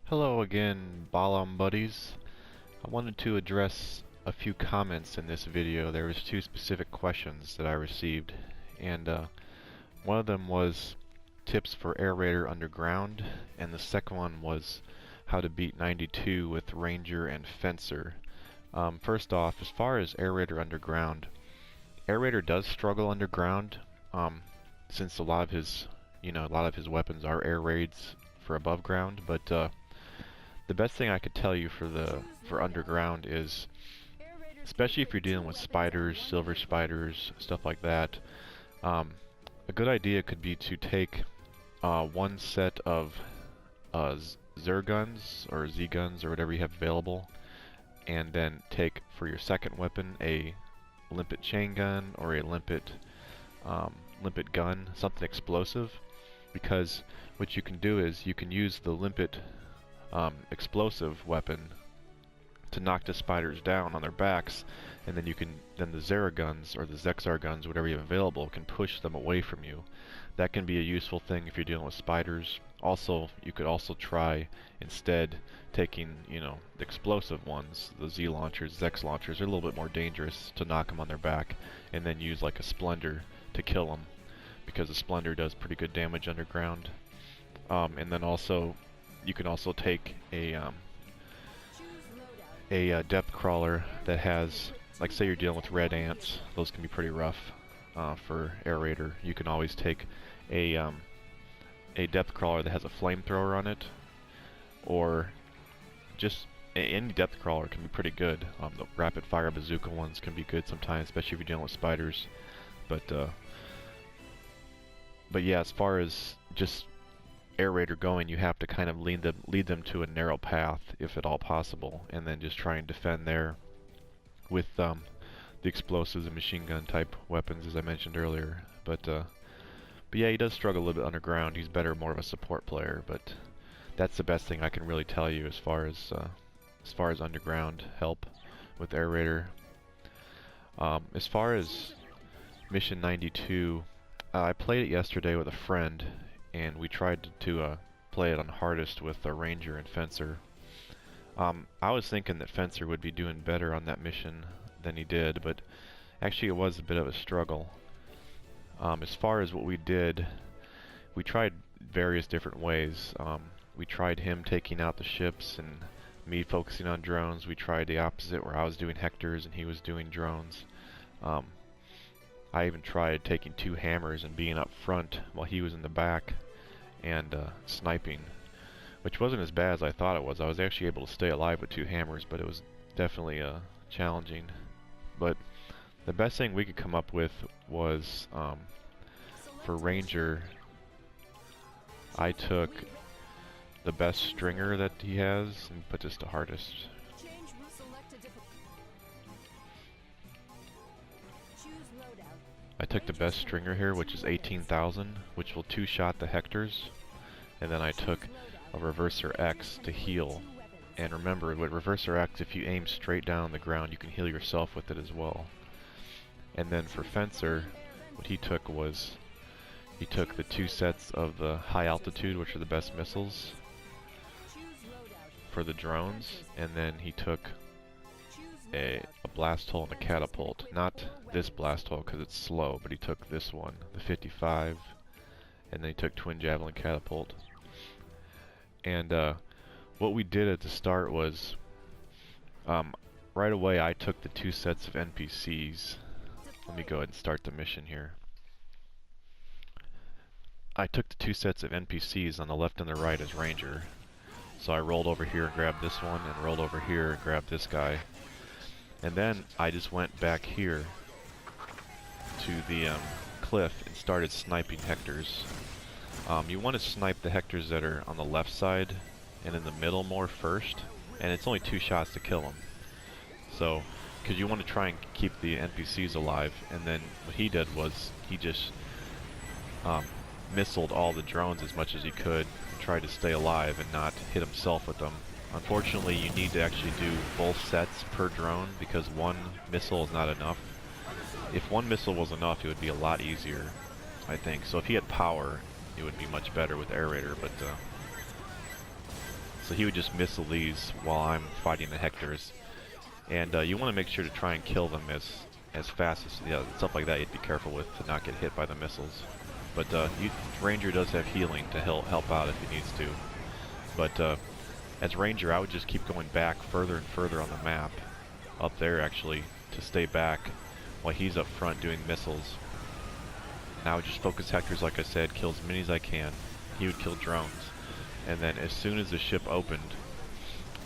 Hello again, Balam buddies. I wanted to address a few comments in this video. There was two specific questions that I received, and one of them was tips for Air Raider Underground, and the second one was how to beat 92 with Ranger and Fencer. First off, as far as Air Raider Underground, Air Raider does struggle underground, since a lot of his weapons are air raids for above ground, but the best thing I could tell you for underground is, especially if you're dealing with spiders, silver spiders, stuff like that, a good idea could be to take one set of Zerguns or Z-guns or whatever you have available, and then take for your second weapon a limpet chain gun or a limpet gun, something explosive, because what you can do is you can use the limpet explosive weapon to knock the spiders down on their backs, and then the Zera guns or the Zexar guns, whatever you have available, can push them away from you. That can be a useful thing if you're dealing with spiders. Also, you could also try instead taking, the explosive ones, the Z launchers, Zex launchers. They're a little bit more dangerous to knock them on their back, and then use like a Splendor to kill them, because the Splendor does pretty good damage underground. And then also, you can also take a depth crawler that has, like, say you're dealing with red ants. Those can be pretty rough for Air Raider. You can always take a depth crawler that has a flamethrower on it, or just any depth crawler can be pretty good. The rapid fire bazooka ones can be good sometimes, especially if you're dealing with spiders. But yeah, as far as just Air Raider going, you have to kind of lead them to a narrow path, if at all possible, and then just try and defend there with the explosives and machine gun type weapons, as I mentioned earlier. But yeah, he does struggle a little bit underground. He's more of a support player, but that's the best thing I can really tell you as far as underground help with Air Raider. As far as Mission 92, I played it yesterday with a friend, and we tried to play it on hardest with a Ranger and Fencer. I was thinking that Fencer would be doing better on that mission than he did, but actually it was a bit of a struggle. As far as what we did, we tried various different ways. We tried him taking out the ships and me focusing on drones. We tried the opposite, where I was doing Hectors and he was doing drones. I even tried taking two hammers and being up front while he was in the back and sniping, which wasn't as bad as I thought it was. I was actually able to stay alive with two hammers, but it was definitely challenging. But the best thing we could come up with was, for Ranger, I took the best stringer that he has and put this to hardest. I took the best stringer here, which is 18,000, which will two-shot the Hectors, and then I took a Reverser X to heal. And remember, with Reverser X, if you aim straight down on the ground, you can heal yourself with it as well. And then for Fencer, what he took was, he took the two sets of the high altitude, which are the best missiles for the drones, and then he took a blast hole and a catapult. Not this blast hole because it's slow, but he took this one, the 55, and then he took twin javelin catapult. And what we did at the start was, right away I took the two sets of NPCs. Let me go ahead and start the mission here. I took the two sets of NPCs on the left and the right as Ranger. So I rolled over here and grabbed this one, and rolled over here and grabbed this guy. And then I just went back here to the cliff and started sniping Hectors. You want to snipe the Hectors that are on the left side and in the middle more first, and it's only two shots to kill them. So, because you want to try and keep the NPCs alive, and then what he did was he just missiled all the drones as much as he could and tried to stay alive and not hit himself with them. Unfortunately, you need to actually do both sets per drone, because one missile is not enough. If one missile was enough, it would be a lot easier, I think. So if he had power, it would be much better with Air Raider, but So he would just missile these while I'm fighting the Hectors. And you want to make sure to try and kill them as fast as, yeah, stuff like that you'd be careful with to not get hit by the missiles. But Ranger does have healing to help out if he needs to. But as Ranger, I would just keep going back further and further on the map, up there actually, to stay back while he's up front doing missiles. And I would just focus Hectors, like I said, kill as many as I can. He would kill drones. And then as soon as the ship opened,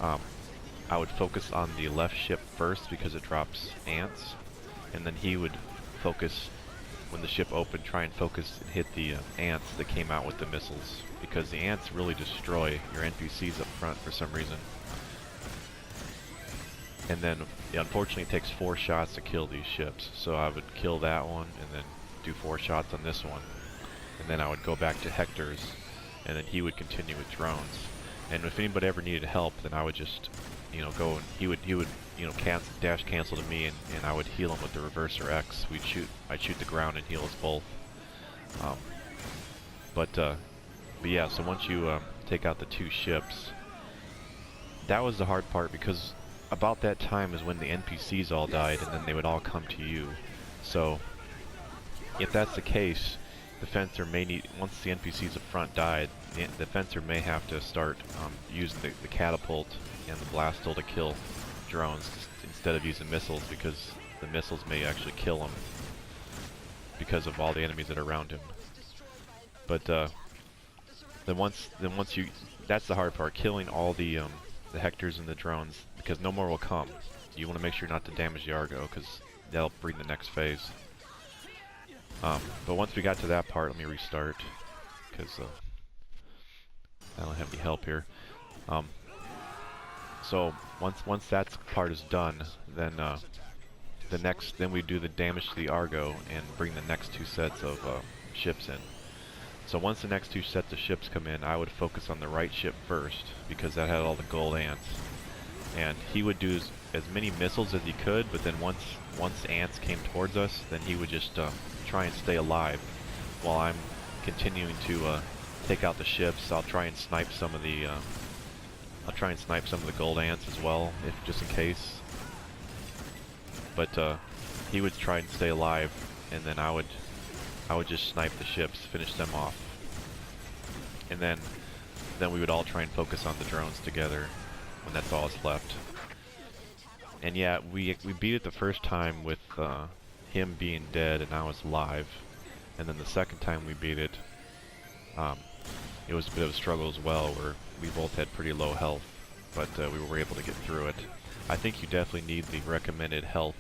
I would focus on the left ship first because it drops ants. And then he would focus, when the ship opened, try and focus and hit the ants that came out with the missiles. Because the ants really destroy your NPCs up front for some reason. And then, yeah, unfortunately, it takes 4 shots to kill these ships. So I would kill that one and then do 4 shots on this one. And then I would go back to Hector's, and then he would continue with drones. And if anybody ever needed help, then I would just, go and he would, dash cancel to me, and I would heal him with the reverser X. I'd shoot the ground and heal us both. But yeah, so once you take out the 2 ships, that was the hard part, because about that time is when the NPCs all died, and then they would all come to you. So if that's the case, the fencer may need, once the NPCs up front died, the fencer may have to start using the catapult and the blastol to kill drones instead of using missiles, because the missiles may actually kill him because of all the enemies that are around him. But then once you, that's the hard part, killing all the Hectors and the drones, because no more will come. You want to make sure not to damage the Argo, because that'll bring the next phase. But once we got to that part, let me restart, because I don't have any help here. So once that part is done, then then we do the damage to the Argo and bring the next 2 sets of ships in. So once the next 2 sets of ships come in, I would focus on the right ship first, because that had all the gold ants. And he would do as many missiles as he could, but then once ants came towards us, then he would just try and stay alive while I'm continuing to take out the ships. I'll try and snipe some of the gold ants as well, if just in case. But he would try and stay alive, and then I would just snipe the ships, finish them off. And then we would all try and focus on the drones together when that's all that's left. And yeah, we beat it the first time with him being dead and I was alive. And then the second time we beat it, it was a bit of a struggle as well, where we both had pretty low health, but we were able to get through it. I think you definitely need the recommended health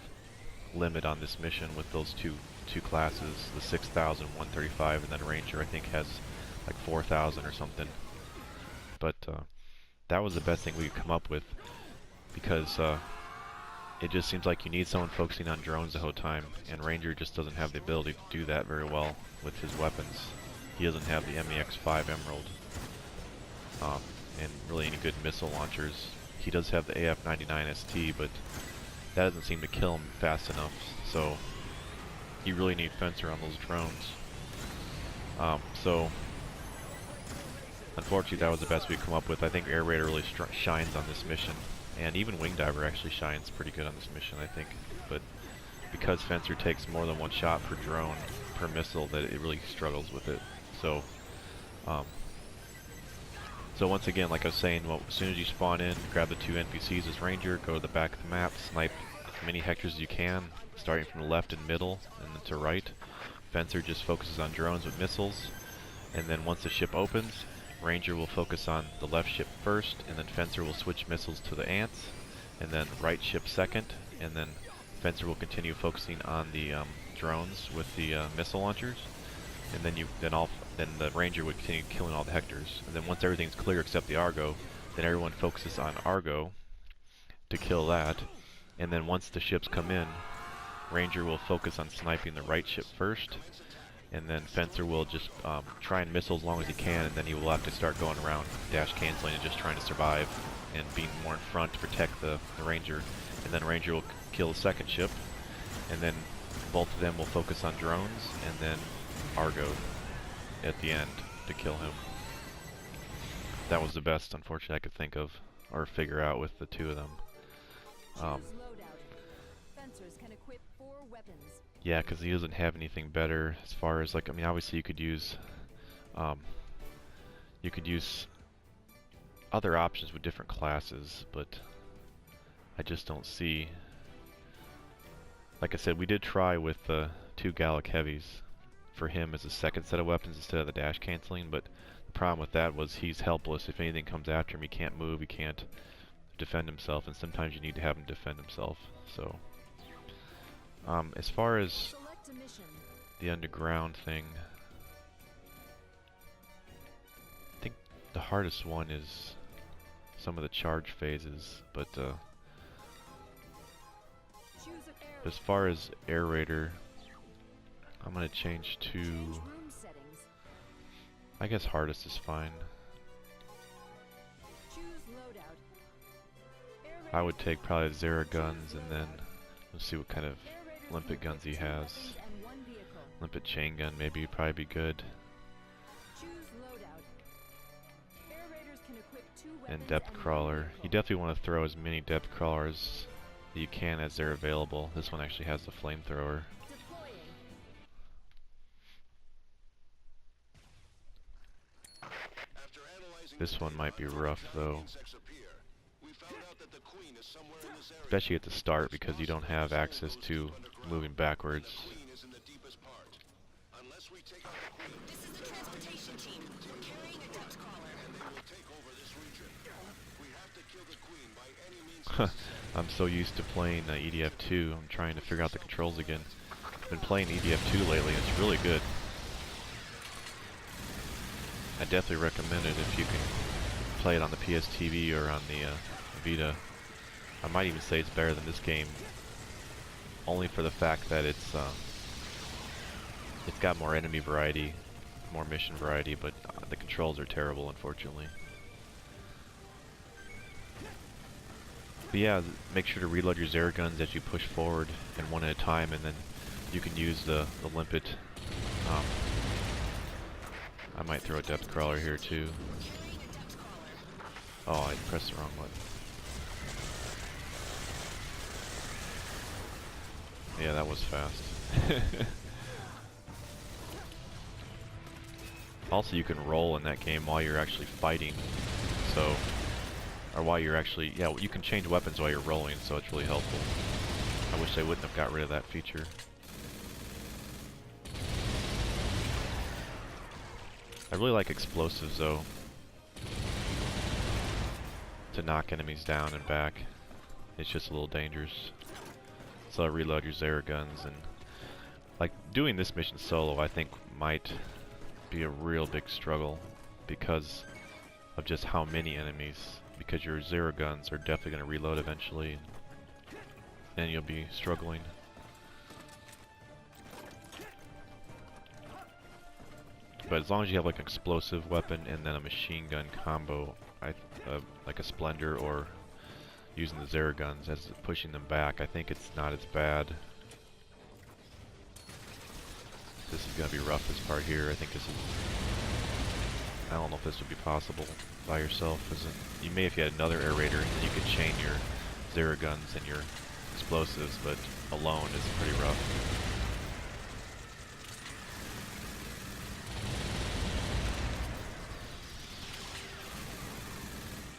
limit on this mission with those two classes, the 6,000, 135, and then Ranger I think has like 4,000 or something. But that was the best thing we could come up with, because it just seems like you need someone focusing on drones the whole time, and Ranger just doesn't have the ability to do that very well with his weapons. He doesn't have the MEX-5 Emerald, and really any good missile launchers. He does have the AF-99 ST, but that doesn't seem to kill him fast enough, so you really need Fencer on those drones. So unfortunately that was the best we could come up with. I think Air Raider really shines on this mission, and even Wing Diver actually shines pretty good on this mission, I think. But because Fencer takes more than 1 shot per drone, per missile, that it really struggles with it. So so once again, like I was saying, well, as soon as you spawn in, grab the 2 NPCs as Ranger, go to the back of the map, snipe as many Hectors as you can, starting from the left and middle, and then to right. Fencer just focuses on drones with missiles, and then once the ship opens, Ranger will focus on the left ship first, and then Fencer will switch missiles to the ants, and then right ship second, and then Fencer will continue focusing on the drones with the missile launchers, and then the Ranger would continue killing all the Hectors. And then once everything's clear except the Argo, then everyone focuses on Argo to kill that. And then once the ships come in, Ranger will focus on sniping the right ship first, and then Fencer will just try and missile as long as he can, and then he will have to start going around dash canceling and just trying to survive and being more in front to protect the Ranger. And then Ranger will kill the second ship, and then both of them will focus on drones, and then Argo at the end to kill him. That was the best, unfortunately, I could think of or figure out with the two of them. Yeah, because he doesn't have anything better as far as, like, I mean, obviously you could use other options with different classes, but I just don't see. Like I said, we did try with the two Gallic Heavies for him as a second set of weapons instead of the dash canceling, but the problem with that was he's helpless. If anything comes after him, he can't move, he can't defend himself, and sometimes you need to have him defend himself. So, as far as the underground thing, I think the hardest one is some of the charge phases, but as far as Air Raider, I'm going to change to, I guess hardest is fine. I would take probably the Zera guns, and then let's see what kind of limpet guns he has. Limpet chain gun maybe would probably be good. And depth crawler. You definitely want to throw as many depth crawlers that you can as they're available. This one actually has the flamethrower. This one might be rough though, especially at the start because you don't have access to moving backwards. I'm so used to playing EDF 2, I'm trying to figure out the controls again. I've been playing EDF 2 lately, it's really good. I definitely recommend it if you can play it on the PSTV or on the Vita. I might even say it's better than this game, only for the fact that it's got more enemy variety, more mission variety, but the controls are terrible, unfortunately. But yeah, make sure to reload your Zera guns as you push forward, and one at a time, and then you can use the limpet. I might throw a depth crawler here too. Oh, I pressed the wrong button. Yeah, that was fast. Also, you can roll in that game while you're actually fighting, so, or while you're actually, yeah, you can change weapons while you're rolling, so it's really helpful. I wish they wouldn't have got rid of that feature. I really like explosives though, to knock enemies down and back. It's just a little dangerous. So reload your Zera guns, and like doing this mission solo I think might be a real big struggle because of just how many enemies, because your Zera guns are definitely going to reload eventually and you'll be struggling. But as long as you have like an explosive weapon and then a machine gun combo, like a Splendor or using the Zera guns as pushing them back, I think it's not as bad. This is going to be rough, this part here. I think this is, I don't know if this would be possible by yourself. You may if you had another Air Raider, and you could chain your Zera guns and your explosives, but alone is pretty rough.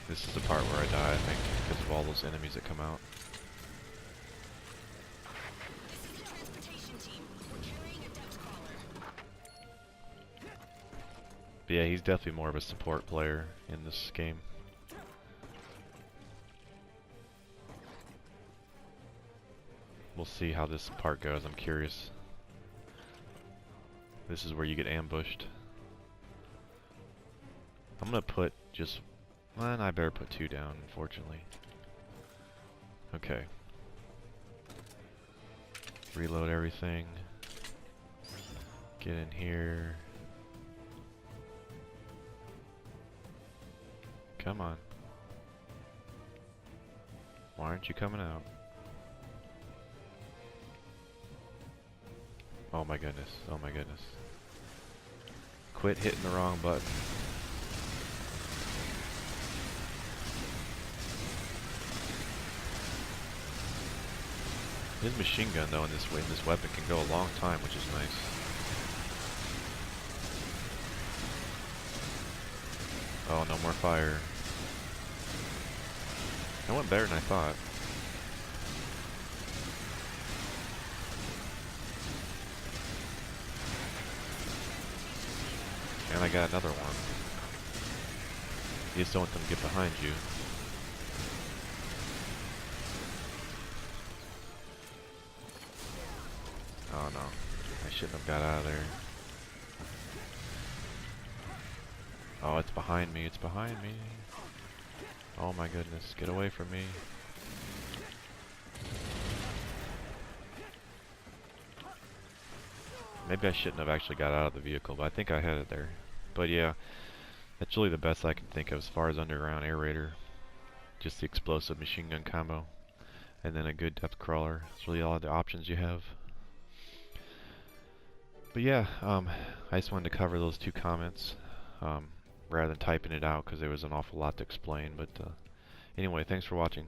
This is the part where I die, I think, because of all those enemies that come out. But yeah, he's definitely more of a support player in this game. We'll see how this part goes, I'm curious. This is where you get ambushed. I'm gonna put just... well, I better put 2 down, unfortunately. Okay. Reload everything. Get in here. Come on. Why aren't you coming out? Oh my goodness, oh my goodness. Quit hitting the wrong button. His machine gun, though, in this weapon can go a long time, which is nice. Oh, no more fire. That went better than I thought. And I got another one. You just don't want them to get behind you. Oh no, I shouldn't have got out of there. Oh, it's behind me, it's behind me. Oh my goodness, get away from me. Maybe I shouldn't have actually got out of the vehicle, but I think I had it there. But yeah, that's really the best I can think of as far as underground air raider. Just the explosive machine gun combo. And then a good depth crawler. That's really all the options you have. But yeah, I just wanted to cover those two comments rather than typing it out because there was an awful lot to explain. But anyway, thanks for watching.